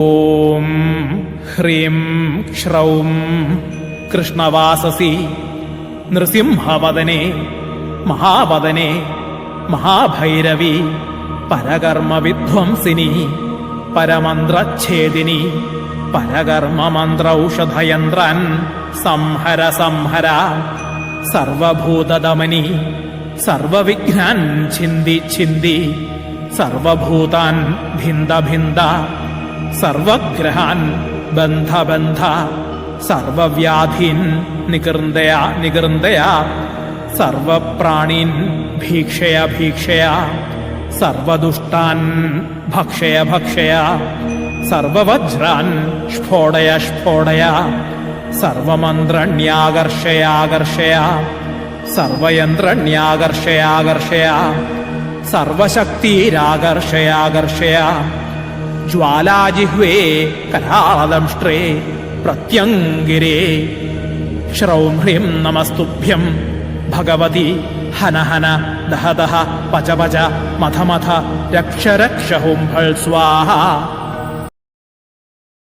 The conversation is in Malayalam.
ഓം ഹ്രീം ക്ഷ്രൗം കൃഷ്ണവാസസി നൃസിംഹവദനേ മഹാവദനേ മഹാഭൈരവി പരകർമ്മവിധ്വംസിനി പരമന്ത്രച്ഛേദിനി പരകർമ്മമന്ത്രൌഷധയന്ത്രാൻ സംഹര സംഹര സർവഭൂതദമനി സർവവിഘ്നാൻ ഛിന്ദി ഛിന്ദി സർവഭൂതാൻ ഭിന്ദ ഭിന്ദ സർവഗ്രഹാൻ ബന്ധ ബന്ധ സർവവ്യാധീൻ നികൃന്ദയ നികൃന്ദയ സർവപ്രാണീൻ ഭീക്ഷയ ഭീക്ഷയ സർവദുഷ്ടാൻ ഭക്ഷയ ഭക്ഷയ സർവവജ്രാൻ സ്ഫോടയ സ്ഫോടയ സർവമന്ത്രണ്യാകർഷയാകർഷയ സർവയന്ത്രണ്യാകർഷയാകർഷയ സർവശക്തിരാകർഷയാകർഷയ ജ്വാലാജിഹ്വേ കരാളദംഷ്ട്രേ പ്രത്യംഗിരേ ശ്രൗം ഹ്രീം നമസ്തുഭ്യം ഭഗവതി ഹന ഹന ദഹ ദഹ പച പച മഥ മഥ രക്ഷ രക്ഷ ഹും ഫൾ സ്വാഹ